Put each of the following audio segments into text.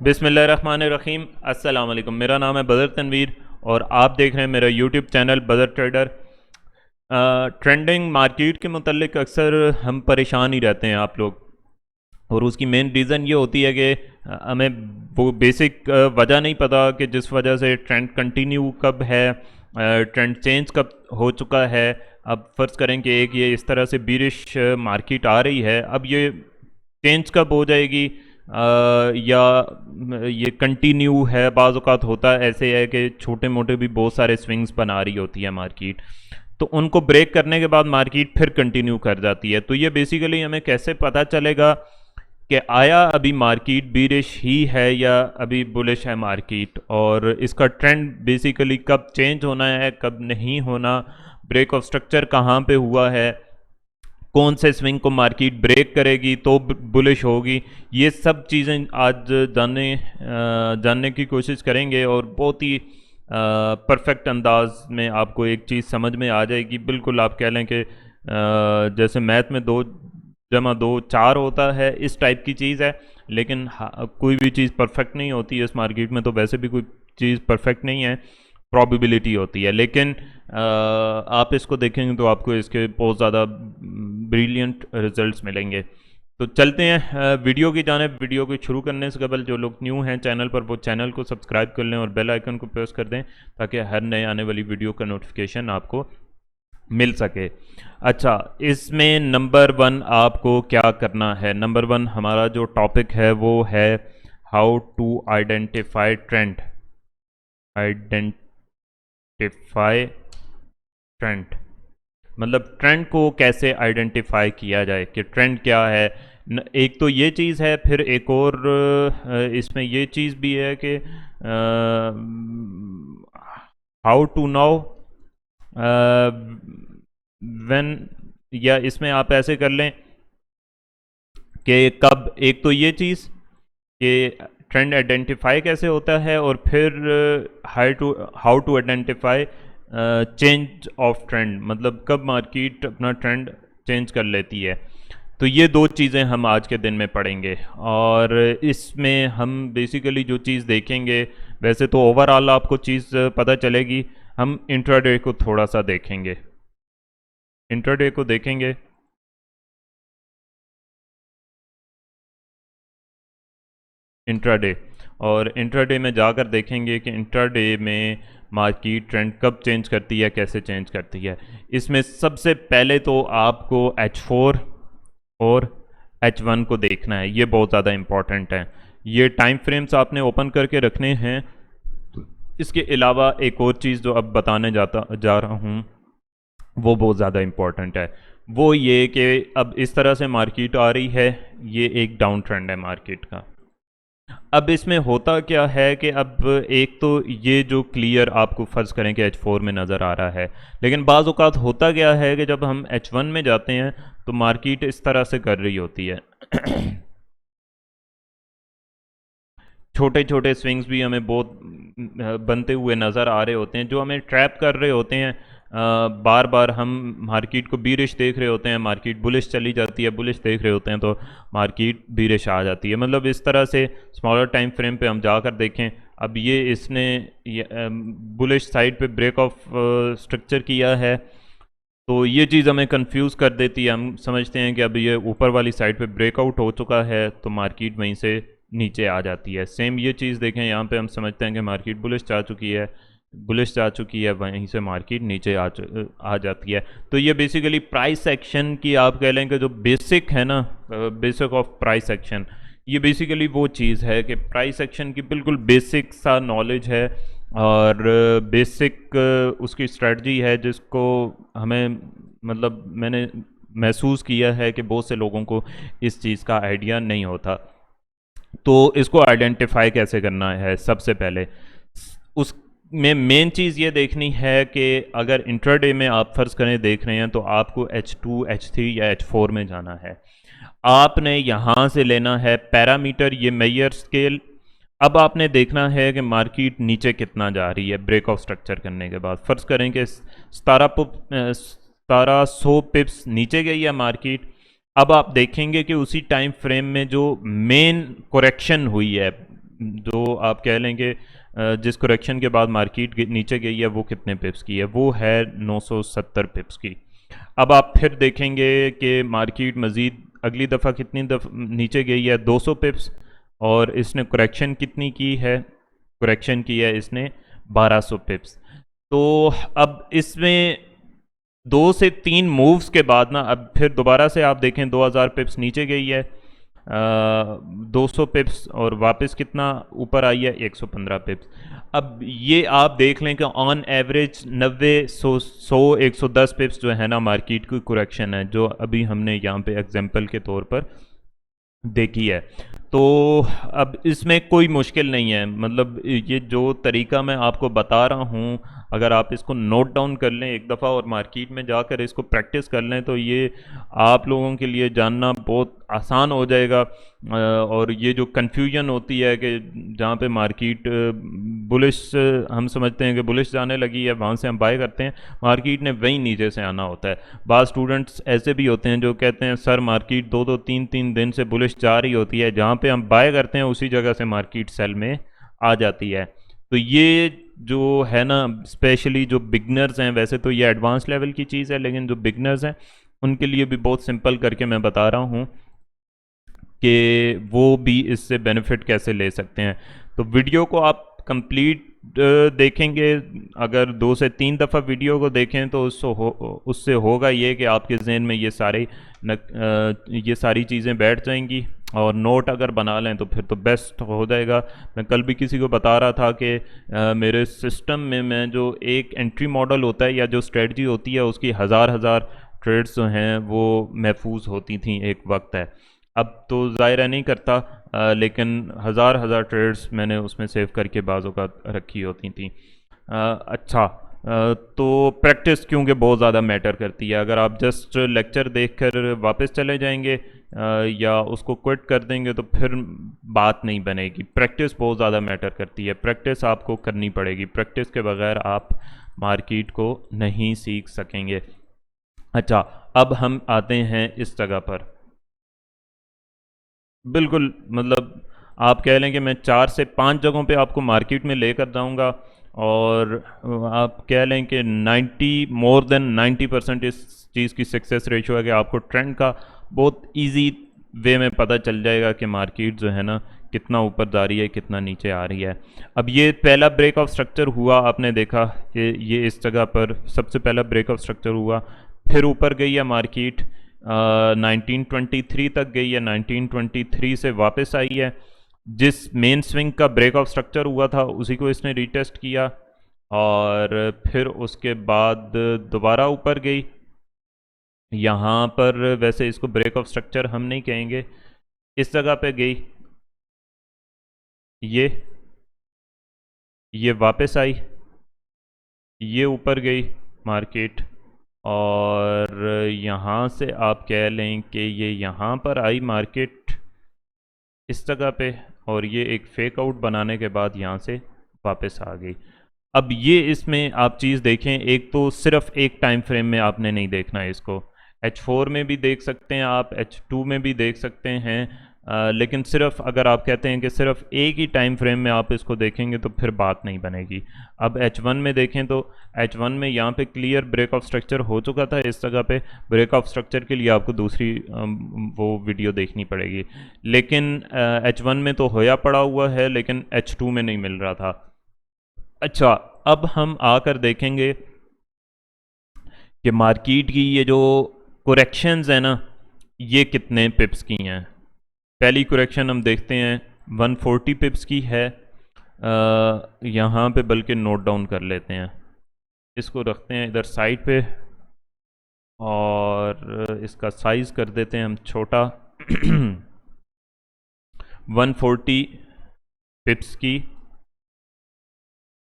बिस्मिल्लाहिर्रहमानिर्रहीम। अस्सलाम वालेकुम। मेरा नाम है बदर तनवीर और आप देख रहे हैं मेरा यूट्यूब चैनल बदर ट्रेडर। ट्रेंडिंग मार्केट के मुतल्लिक अक्सर हम परेशान ही रहते हैं आप लोग, और उसकी मेन रीज़न ये होती है कि हमें वो बेसिक वजह नहीं पता कि जिस वजह से ट्रेंड कंटिन्यू कब है, ट्रेंड चेंज कब हो चुका है। अब फ़र्ज़ करें कि एक ये इस तरह से बीरिश मार्केट आ रही है, अब ये चेंज कब हो जाएगी, या ये कंटिन्यू है। बाज़ औक़ात होता ऐसे है कि छोटे मोटे भी बहुत सारे स्विंग्स बना रही होती है मार्केट, तो उनको ब्रेक करने के बाद मार्केट फिर कंटिन्यू कर जाती है। तो ये बेसिकली हमें कैसे पता चलेगा कि आया अभी मार्केट बीरिश ही है या अभी बुलिश है मार्केट, और इसका ट्रेंड बेसिकली कब चेंज होना है कब नहीं होना, ब्रेक ऑफ स्ट्रक्चर कहाँ पे हुआ है, कौन से स्विंग को मार्केट ब्रेक करेगी तो बुलिश होगी। ये सब चीज़ें आज जानने की कोशिश करेंगे, और बहुत ही परफेक्ट अंदाज में आपको एक चीज़ समझ में आ जाएगी। बिल्कुल आप कह लें कि जैसे मैथ में 2 + 2 = 4 होता है, इस टाइप की चीज़ है। लेकिन कोई भी चीज़ परफेक्ट नहीं होती है इस मार्केट में, तो वैसे भी कोई चीज़ परफेक्ट नहीं है, प्रोबेबिलिटी होती है। लेकिन आप इसको देखेंगे तो आपको इसके बहुत ज़्यादा ब्रिलियंट रिजल्ट्स मिलेंगे। तो चलते हैं वीडियो की जानिब। वीडियो को शुरू करने से कबल जो लोग न्यू हैं चैनल पर, वो चैनल को सब्सक्राइब कर लें और बेल आइकन को प्रेस कर दें, ताकि हर नए आने वाली वीडियो का नोटिफिकेशन आपको मिल सके। अच्छा, इसमें नंबर 1 आपको क्या करना है। नंबर 1 हमारा जो टॉपिक है वो है how to identify trend. Identify trend मतलब ट्रेंड को कैसे आइडेंटिफाई किया जाए कि ट्रेंड क्या है। एक तो ये चीज़ है, फिर एक और इसमें ये चीज़ भी है कि हाउ टू नो व्हेन, या इसमें आप ऐसे कर लें कि कब। एक तो ये चीज़ कि ट्रेंड आइडेंटिफाई कैसे होता है, और फिर how to identify change of trend, मतलब कब मार्केट अपना ट्रेंड चेंज कर लेती है। तो ये 2 चीज़ें हम आज के दिन में पढ़ेंगे, और इसमें हम बेसिकली जो चीज़ देखेंगे, वैसे तो ओवरऑल आपको चीज़ पता चलेगी। हम इंट्राडे को थोड़ा सा देखेंगे। इंट्राडे को देखेंगे इंट्राडे, और इंट्राडे में जाकर देखेंगे कि इंट्राडे में मार्केट ट्रेंड कब चेंज करती है, कैसे चेंज करती है। इसमें सबसे पहले तो आपको H4 और H1 को देखना है, ये बहुत ज़्यादा इम्पॉर्टेंट है। ये टाइम फ्रेम्स आपने ओपन करके रखने हैं। तो इसके अलावा एक और चीज़ जो अब बताने जा रहा हूँ वो बहुत ज़्यादा इम्पॉर्टेंट है। वो ये कि अब इस तरह से मार्केट आ रही है, ये एक डाउन ट्रेंड है मार्केट का। अब इसमें होता क्या है कि अब एक तो ये जो क्लियर आपको फ़र्ज़ करें कि H4 में नज़र आ रहा है, लेकिन बाज़ औक़ात होता क्या है कि जब हम H1 में जाते हैं तो मार्केट इस तरह से कर रही होती है। छोटे छोटे स्विंग्स भी हमें बहुत बनते हुए नज़र आ रहे होते हैं, जो हमें ट्रैप कर रहे होते हैं। बार बार हम मार्केट को बीरिश देख रहे होते हैं, मार्केट बुलिश चली जाती है, बुलिश देख रहे होते हैं तो मार्केट बीरिश आ जाती है। मतलब इस तरह से स्मॉलर टाइम फ्रेम पे हम जाकर देखें, अब ये इसने बुलिश साइड पे ब्रेक ऑफ स्ट्रक्चर किया है, तो ये चीज़ हमें कंफ्यूज कर देती है। हम समझते हैं कि अब ये ऊपर वाली साइड पे ब्रेकआउट हो चुका है, तो मार्केट वहीं से नीचे आ जाती है। सेम ये चीज़ देखें, यहाँ पे हम समझते हैं कि मार्केट बुलिश जा चुकी है, बुलिश जा चुकी है, वहीं से मार्केट नीचे आ जाती है। तो ये बेसिकली प्राइस एक्शन की आप कह लें कि जो बेसिक है ना, बेसिक ऑफ प्राइस एक्शन, ये बेसिकली वो चीज़ है कि प्राइस एक्शन की बिल्कुल बेसिक सा नॉलेज है, और बेसिक उसकी स्ट्रेटजी है जिसको हमें, मतलब मैंने महसूस किया है कि बहुत से लोगों को इस चीज़ का आइडिया नहीं होता। तो इसको आइडेंटिफाई कैसे करना है, सबसे पहले उसमें मेन चीज़ ये देखनी है कि अगर इंट्राडे में आप फ़र्ज़ करें देख रहे हैं, तो आपको H2, H3 या H4 में जाना है। आपने यहाँ से लेना है पैरामीटर, ये मेजर स्केल। अब आपने देखना है कि मार्केट नीचे कितना जा रही है ब्रेक ऑफ स्ट्रक्चर करने के बाद। फ़र्ज़ करें कि 1700 पिप्स नीचे गई है मार्केट। अब आप देखेंगे कि उसी टाइम फ्रेम में जो मेन करेक्शन हुई है, जो आप कह लेंगे जिस करेक्शन के बाद मार्केट नीचे गई है वो कितने पिप्स की है, वो है 970 पिप्स की। अब आप फिर देखेंगे कि मार्केट मज़ीद अगली दफ़ा कितनी नीचे गई है, 200 पिप्स। और इसने करेक्शन कितनी की है, करेक्शन की है इसने 1200 पिप्स। तो अब इसमें 2 से 3 मूव्स के बाद ना अब फिर दोबारा से आप देखें 2000 पिप्स नीचे गई है, 200 पिप्स, और वापस कितना ऊपर आई है, 115 पिप्स। अब ये आप देख लें कि ऑन एवरेज 90, 100, 110 पिप्स जो है ना मार्केट की करेक्शन है, जो अभी हमने यहाँ पे एग्जांपल के तौर पर देखी है। तो अब इसमें कोई मुश्किल नहीं है, मतलब ये जो तरीका मैं आपको बता रहा हूँ, अगर आप इसको नोट डाउन कर लें एक दफ़ा और मार्केट में जाकर इसको प्रैक्टिस कर लें तो ये आप लोगों के लिए जानना बहुत आसान हो जाएगा। और ये जो कन्फ्यूजन होती है कि जहाँ पे मार्केट बुलिश, हम समझते हैं कि बुलिश जाने लगी है, वहाँ से हम बाय करते हैं, मार्केट ने वहीं नीचे से आना होता है। बाद स्टूडेंट्स ऐसे भी होते हैं जो कहते हैं सर मार्केट 2-2 3-3 दिन से बुलिश जा रही होती है, जहाँ पे हम बाय करते हैं उसी जगह से मार्केट सेल में आ जाती है। तो ये जो है ना, स्पेशली जो बिगनर्स हैं, वैसे तो ये एडवांस लेवल की चीज़ है, लेकिन जो बिगनर्स हैं उनके लिए भी बहुत सिंपल करके मैं बता रहा हूँ कि वो भी इससे बेनिफिट कैसे ले सकते हैं। तो वीडियो को आप कंप्लीट देखेंगे, अगर 2 से 3 दफ़ा वीडियो को देखें तो उससे होगा ये कि आपके जहन में ये सारी चीज़ें बैठ जाएंगी, और नोट अगर बना लें तो फिर तो बेस्ट हो जाएगा। मैं कल भी किसी को बता रहा था कि मेरे सिस्टम में मैं जो एक एंट्री मॉडल होता है या जो स्ट्रेटजी होती है उसकी हज़ार हज़ार ट्रेड्स जो हैं वो महफूज होती थी एक वक्त है। अब तो ज़ाहिर नहीं करता, लेकिन हज़ार हज़ार ट्रेड्स मैंने उसमें सेव करके बाज़ों का रखी होती थी। अच्छा, तो प्रैक्टिस क्योंकि बहुत ज़्यादा मैटर करती है। अगर आप जस्ट लेक्चर देखकर वापस चले जाएंगे या उसको क्विट कर देंगे तो फिर बात नहीं बनेगी। प्रैक्टिस बहुत ज़्यादा मैटर करती है, प्रैक्टिस आपको करनी पड़ेगी, प्रैक्टिस के बगैर आप मार्केट को नहीं सीख सकेंगे। अच्छा, अब हम आते हैं इस जगह पर। बिल्कुल, मतलब आप कह लें कि मैं 4 से 5 जगहों पे आपको मार्केट में लेकर जाऊंगा, और आप कह लें कि 90 मोर देन 90% इस चीज़ की सक्सेस रेशो है कि आपको ट्रेंड का बहुत इजी वे में पता चल जाएगा कि मार्केट जो है ना कितना ऊपर जा रही है, कितना नीचे आ रही है। अब ये पहला ब्रेक ऑफ स्ट्रक्चर हुआ, आपने देखा कि ये इस जगह पर सबसे पहला ब्रेक ऑफ स्ट्रक्चर हुआ, फिर ऊपर गई है मार्केट, 1923 तक गई है, 1923 से वापस आई है। जिस मेन स्विंग का ब्रेक ऑफ स्ट्रक्चर हुआ था उसी को इसने रीटेस्ट किया, और फिर उसके बाद दोबारा ऊपर गई। यहाँ पर वैसे इसको ब्रेक ऑफ स्ट्रक्चर हम नहीं कहेंगे, इस जगह पे गई, ये ये वापस आई, ये ऊपर गई मार्केट, और यहाँ से आप कह लें कि ये यहाँ पर आई मार्केट इस जगह पे, और ये एक फेक आउट बनाने के बाद यहाँ से वापस आ गई। अब ये इसमें आप चीज़ देखें, एक तो सिर्फ एक टाइम फ्रेम में आपने नहीं देखना है इसको, H4 में भी देख सकते हैं आप, H2 में भी देख सकते हैं, लेकिन सिर्फ अगर आप कहते हैं कि सिर्फ एक ही टाइम फ्रेम में आप इसको देखेंगे तो फिर बात नहीं बनेगी। अब H1 में देखें तो H1 में यहाँ पे क्लियर ब्रेक ऑफ स्ट्रक्चर हो चुका था, इस जगह पे ब्रेक ऑफ स्ट्रक्चर के लिए आपको दूसरी वो वीडियो देखनी पड़ेगी, लेकिन H1 में तो होया पड़ा हुआ है, लेकिन H2 में नहीं मिल रहा था। अच्छा, अब हम आकर देखेंगे कि मार्केट की ये जो करेक्शंस है ना, ये कितने पिप्स की हैं। पहली करेक्शन हम देखते हैं 140 पिप्स की है, यहाँ पे बल्कि नोट डाउन कर लेते हैं, इसको रखते हैं इधर साइड पे, और इसका साइज़ कर देते हैं हम छोटा 140 पिप्स की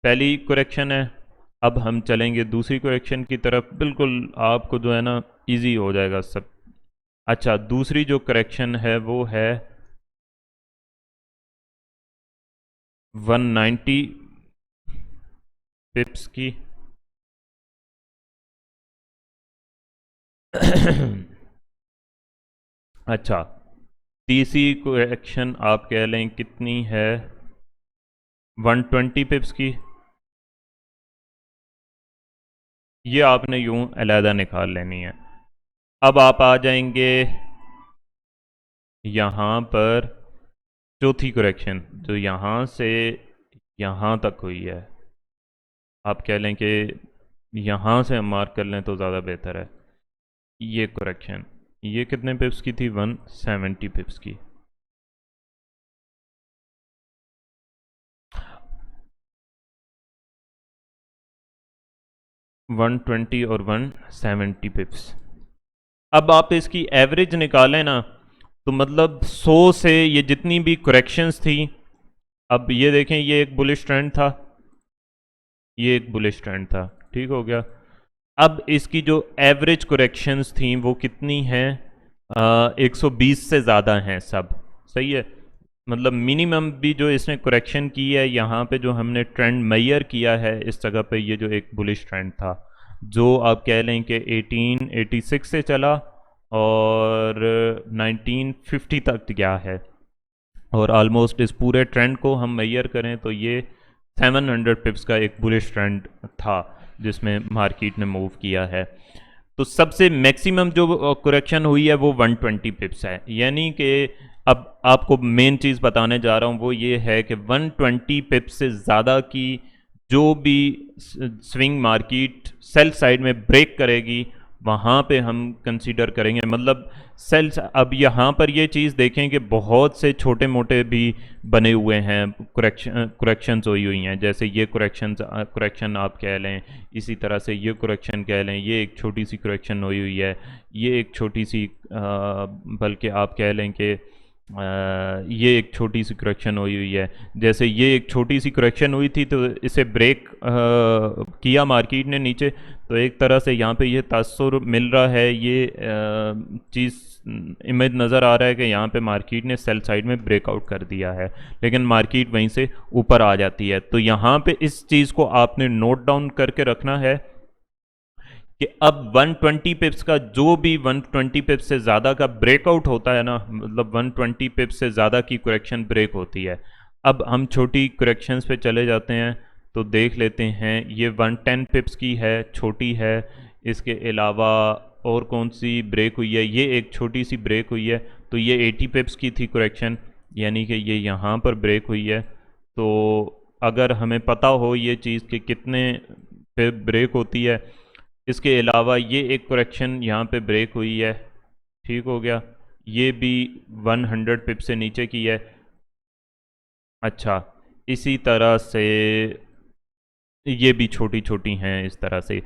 पहली करेक्शन है। अब हम चलेंगे दूसरी करेक्शन की तरफ, बिल्कुल आपको जो है ना इजी हो जाएगा सब। अच्छा, दूसरी जो करेक्शन है वो है 190 पिप्स की। अच्छा, तीसरी करेक्शन आप कह लें कितनी है, 120 पिप्स की, ये आपने यूं अलहदा निकाल लेनी है। अब आप आ जाएंगे यहाँ पर, चौथी करेक्शन जो यहाँ से यहाँ तक हुई है, आप कह लें कि यहाँ से हम मार्क कर लें तो ज़्यादा बेहतर है। ये करेक्शन, ये कितने पिप्स की थी? 170 पिप्स की। 120 और 170 पिप्स। अब आप इसकी एवरेज निकालें ना, तो मतलब 100 से ये जितनी भी करेक्शंस थी, अब ये देखें, ये एक बुलिश ट्रेंड था, ये एक बुलिश ट्रेंड था, ठीक हो गया। अब इसकी जो एवरेज करेक्शंस थी वो कितनी हैं? 120 से ज़्यादा हैं सब, सही है। मतलब मिनिमम भी जो इसने करेक्शन की है यहाँ पे, जो हमने ट्रेंड मेजर किया है इस जगह पे, ये जो एक बुलिश ट्रेंड था, जो आप कह लें कि 1886 से चला और 1950 तक गया है, और ऑलमोस्ट इस पूरे ट्रेंड को हम मेजर करें तो ये 700 पिप्स का एक बुलिश ट्रेंड था जिसमें मार्केट ने मूव किया है। तो सबसे मैक्सिमम जो करेक्शन हुई है वो 120 पिप्स है, यानी कि अब आपको मेन चीज़ बताने जा रहा हूँ वो ये है कि 120 पिप्स से ज़्यादा की जो भी स्विंग मार्केट सेल साइड में ब्रेक करेगी, वहाँ पे हम कंसीडर करेंगे, मतलब सेल्स। अब यहाँ पर ये चीज़ देखें कि बहुत से छोटे मोटे भी बने हुए हैं, करेक्शंस हुई हैं, जैसे ये करेक्शन आप कह लें, इसी तरह से ये करेक्शन कह लें, ये एक छोटी सी करेक्शन हुई है, ये एक छोटी सी बल्कि आप कह लें कि ये एक छोटी सी करेक्शन हुई है। जैसे ये एक छोटी सी करेक्शन हुई थी तो इसे ब्रेक किया मार्केट ने नीचे, तो एक तरह से यहाँ पे ये तासुर मिल रहा है, ये चीज़ इमेज नज़र आ रहा है कि यहाँ पे मार्केट ने सेल साइड में ब्रेकआउट कर दिया है, लेकिन मार्केट वहीं से ऊपर आ जाती है। तो यहाँ पे इस चीज़ को आपने नोट डाउन करके रखना है कि अब 120 पिप्स का जो भी 120 पिप्स से ज़्यादा का ब्रेकआउट होता है ना, मतलब 120 पिप्स से ज़्यादा की करेक्शन ब्रेक होती है। अब हम छोटी करेक्शंस पे चले जाते हैं तो देख लेते हैं, ये 110 पिप्स की है, छोटी है। इसके अलावा और कौन सी ब्रेक हुई है? ये एक छोटी सी ब्रेक हुई है, तो ये 80 पिप्स की थी करेक्शन, यानी कि ये यहाँ पर ब्रेक हुई है। तो अगर हमें पता हो ये चीज़ कि कितने पे ब्रेक होती है, इसके अलावा ये एक करेक्शन यहाँ पे ब्रेक हुई है, ठीक हो गया, ये भी 100 पिप से नीचे की है। अच्छा, इसी तरह से ये भी छोटी छोटी हैं इस तरह से।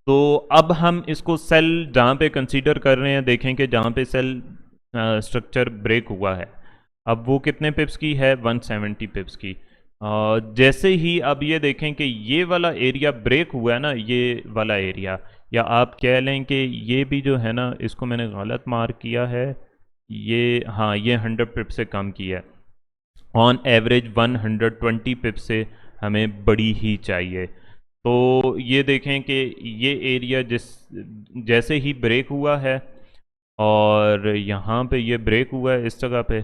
तो अब हम इसको सेल जहाँ पे कंसीडर कर रहे हैं, देखें कि जहाँ पे सेल स्ट्रक्चर ब्रेक हुआ है, अब वो कितने पिप्स की है? 170 पिप्स की। जैसे ही अब ये देखें कि ये वाला एरिया ब्रेक हुआ है ना, ये वाला एरिया, या आप कह लें कि ये भी जो है ना, इसको मैंने गलत मार्क किया है, ये हाँ, ये 100 पिप से कम की है। ऑन एवरेज 120 पिप से हमें बड़ी ही चाहिए। तो ये देखें कि ये एरिया जैसे ही ब्रेक हुआ है, और यहाँ पे ये ब्रेक हुआ है इस जगह पे,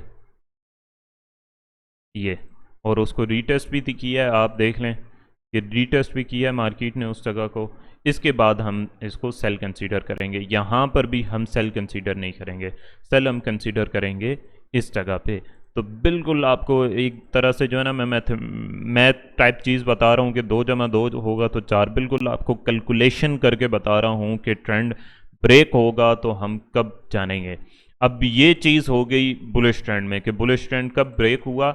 ये, और उसको रीटेस्ट भी किया है, आप देख लें कि रीटेस्ट भी किया है मार्केट ने उस जगह को। इसके बाद हम इसको सेल कंसीडर करेंगे, यहाँ पर भी हम सेल कंसीडर नहीं करेंगे, सेल हम कंसीडर करेंगे इस जगह पे। तो बिल्कुल आपको एक तरह से जो है ना, मैं मैथ टाइप चीज़ बता रहा हूँ कि 2 + 2 होगा तो 4, बिल्कुल आपको कैलकुलेशन करके बता रहा हूँ कि ट्रेंड ब्रेक होगा तो हम कब जानेंगे। अब ये चीज़ हो गई बुलिश ट्रेंड में कि बुलिश ट्रेंड कब ब्रेक हुआ।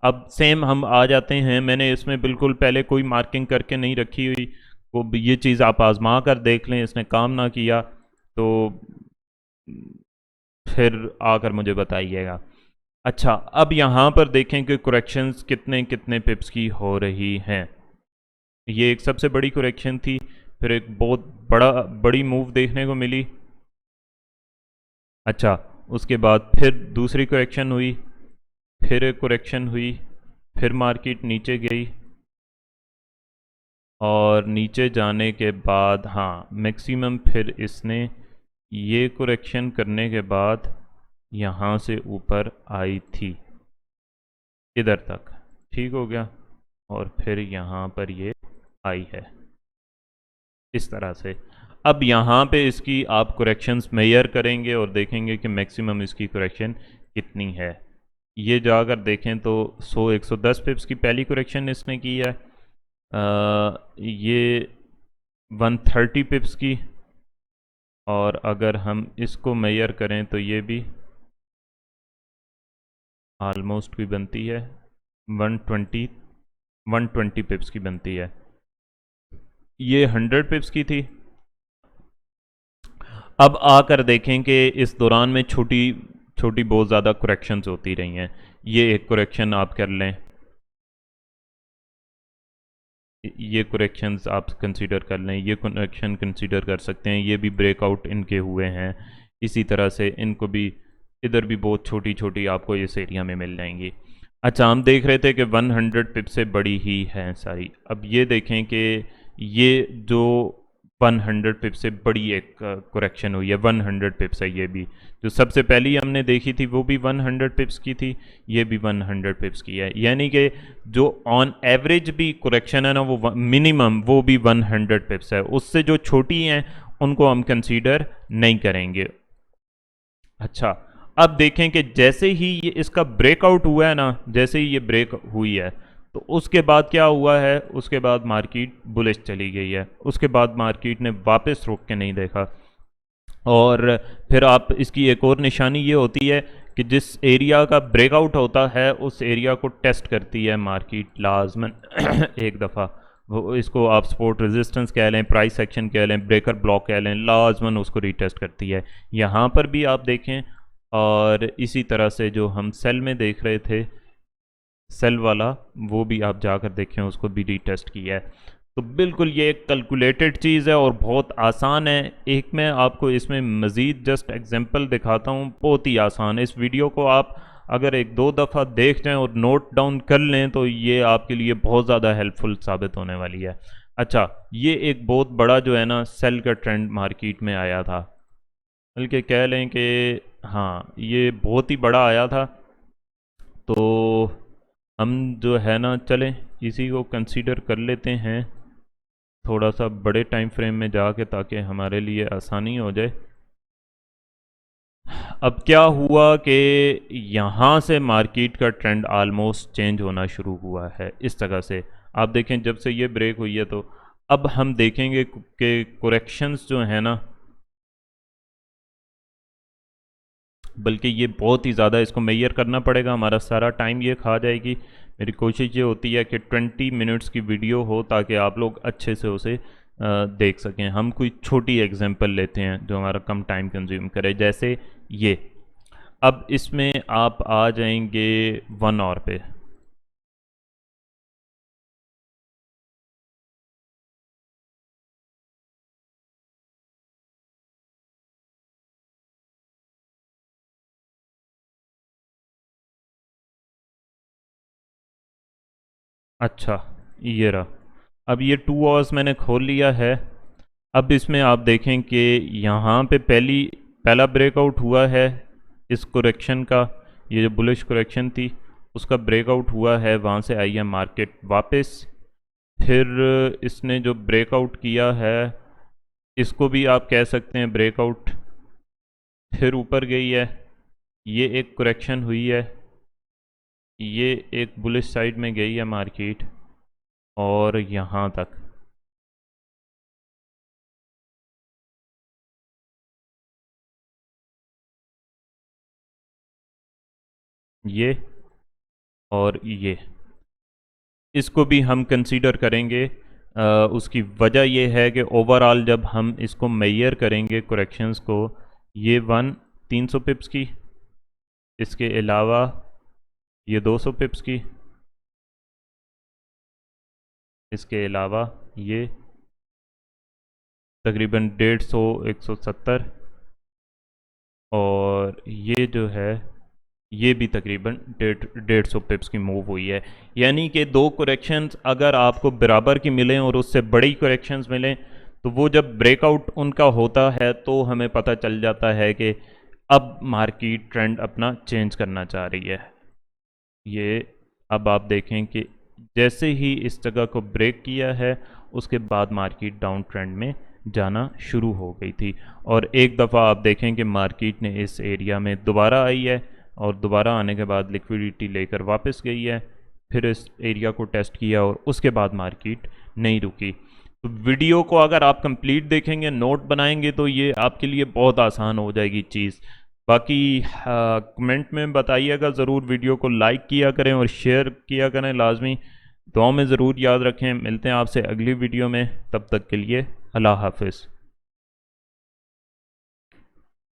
अब सेम हम आ जाते हैं, मैंने इसमें बिल्कुल पहले कोई मार्किंग करके नहीं रखी हुई, वो ये चीज़ आप आजमा कर देख लें, इसने काम ना किया तो फिर आकर मुझे बताइएगा। अच्छा, अब यहाँ पर देखें कि करेक्शंस कितने कितने पिप्स की हो रही हैं। ये एक सबसे बड़ी करेक्शन थी, फिर एक बहुत बड़ी मूव देखने को मिली। अच्छा, उसके बाद फिर दूसरी करेक्शन हुई, फिर एक करेक्शन हुई, फिर मार्केट नीचे गई, और नीचे जाने के बाद हाँ, मैक्सिमम फिर इसने ये करेक्शन करने के बाद यहाँ से ऊपर आई थी इधर तक, ठीक हो गया। और फिर यहाँ पर ये आई है इस तरह से। अब यहाँ पे इसकी आप करेक्शंस मेजर करेंगे और देखेंगे कि मैक्सिमम इसकी करेक्शन कितनी है। ये जाकर देखें तो 110 पिप्स की पहली करेक्शन इसने की है। ये 130 पिप्स की, और अगर हम इसको मेजर करें तो ये भी ऑलमोस्ट भी बनती है 120 पिप्स की बनती है। ये 100 पिप्स की थी। अब आकर देखें कि इस दौरान में छोटी छोटी बहुत ज़्यादा करेक्शंस होती रही हैं। ये एक करेक्शन आप कर लें, ये करेक्शंस आप कंसीडर कर लें, ये करेक्शन कंसीडर कर सकते हैं। ये भी ब्रेकआउट इनके हुए हैं इसी तरह से, इनको भी इधर भी बहुत छोटी छोटी आपको इस एरिया में मिल जाएंगी। अच्छा, हम देख रहे थे कि 100 पिप से बड़ी ही हैं सारी। अब ये देखें कि ये जो 100 पिप से बड़ी एक करेक्शन हुई है, 100 पिप्स है ये भी। जो सबसे पहली हमने देखी थी वो भी 100 पिप्स की थी, ये भी 100 पिप्स की है। यानी कि जो ऑन एवरेज भी करेक्शन है ना, वो मिनिमम वो भी 100 पिप्स है। उससे जो छोटी हैं उनको हम कंसीडर नहीं करेंगे। अच्छा, अब देखें कि जैसे ही ये इसका ब्रेकआउट हुआ है ना, जैसे ही ये ब्रेक हुई है तो उसके बाद क्या हुआ है, उसके बाद मार्केट बुलिश चली गई है। उसके बाद मार्केट ने वापस रुक के नहीं देखा। और फिर आप इसकी एक और निशानी ये होती है कि जिस एरिया का ब्रेकआउट होता है उस एरिया को टेस्ट करती है मार्केट लाजमन एक दफ़ा। वो इसको आप सपोर्ट रेजिस्टेंस कह लें, प्राइस एक्शन कह लें, ब्रेकर ब्लॉक कह लें, लाजमन उसको रीटेस्ट करती है। यहाँ पर भी आप देखें, और इसी तरह से जो हम सेल में देख रहे थे, सेल वाला, वो भी आप जाकर देखें, उसको भी रीटेस्ट किया है। तो बिल्कुल ये एक कैलकुलेटेड चीज़ है और बहुत आसान है। एक मैं आपको इसमें मज़ीद जस्ट एग्जांपल दिखाता हूँ, बहुत ही आसान है। इस वीडियो को आप अगर एक दो दफ़ा देख जाएं और नोट डाउन कर लें तो ये आपके लिए बहुत ज़्यादा हेल्पफुल साबित होने वाली है। अच्छा, ये एक बहुत बड़ा जो है ना सेल का ट्रेंड मार्केट में आया था, बल्कि कह लें कि हाँ, ये बहुत ही बड़ा आया था। तो हम जो है ना, चलें इसी को कंसीडर कर लेते हैं थोड़ा सा बड़े टाइम फ्रेम में जाके, ताकि हमारे लिए आसानी हो जाए। अब क्या हुआ कि यहाँ से मार्केट का ट्रेंड आलमोस्ट चेंज होना शुरू हुआ है इस तरह से। आप देखें जब से ये ब्रेक हुई है, तो अब हम देखेंगे कि करेक्शंस जो है ना, बल्कि ये बहुत ही ज़्यादा, इसको मेजर करना पड़ेगा, हमारा सारा टाइम ये खा जाएगी। मेरी कोशिश ये होती है कि 20 मिनट्स की वीडियो हो ताकि आप लोग अच्छे से उसे देख सकें। हम कोई छोटी एग्जांपल लेते हैं जो हमारा कम टाइम कंज्यूम करे, जैसे ये। अब इसमें आप आ जाएंगे 1 आवर पे। अच्छा, ये रहा। अब ये 2 आवर्स मैंने खोल लिया है। अब इसमें आप देखें कि यहाँ पे पहला ब्रेकआउट हुआ है इस करेक्शन का। ये जो बुलिश करेक्शन थी उसका ब्रेकआउट हुआ है, वहाँ से आई है मार्केट वापस। फिर इसने जो ब्रेकआउट किया है, इसको भी आप कह सकते हैं ब्रेकआउट। फिर ऊपर गई है, ये एक करेक्शन हुई है, ये एक बुलिश साइड में गई है मार्केट, और यहाँ तक। ये और ये, इसको भी हम कंसीडर करेंगे। उसकी वजह यह है कि ओवरऑल जब हम इसको मेजर करेंगे करेक्शंस को, ये 300 पिप्स की, इसके अलावा ये 200 पिप्स की, इसके अलावा ये तकरीबन 150 170, और ये जो है ये भी तकरीबन 150 पिप्स की मूव हुई है। यानी कि दो करेक्शंस अगर आपको बराबर की मिलें और उससे बड़ी करेक्शंस मिलें, तो वो जब ब्रेकआउट उनका होता है तो हमें पता चल जाता है कि अब मार्केट ट्रेंड अपना चेंज करना चाह रही है। ये अब आप देखें कि जैसे ही इस जगह को ब्रेक किया है उसके बाद मार्केट डाउन ट्रेंड में जाना शुरू हो गई थी। और एक दफ़ा आप देखें कि मार्केट ने इस एरिया में दोबारा आई है और दोबारा आने के बाद लिक्विडिटी लेकर वापस गई है, फिर इस एरिया को टेस्ट किया और उसके बाद मार्केट नहीं रुकी। तो वीडियो को अगर आप कंप्लीट देखेंगे, नोट बनाएंगे, तो ये आपके लिए बहुत आसान हो जाएगी चीज़। बाकी कमेंट में बताइएगा ज़रूर, वीडियो को लाइक किया करें और शेयर किया करें लाजमी। दुआ में ज़रूर याद रखें। मिलते हैं आपसे अगली वीडियो में, तब तक के लिए अल्लाह हाफ़िज़।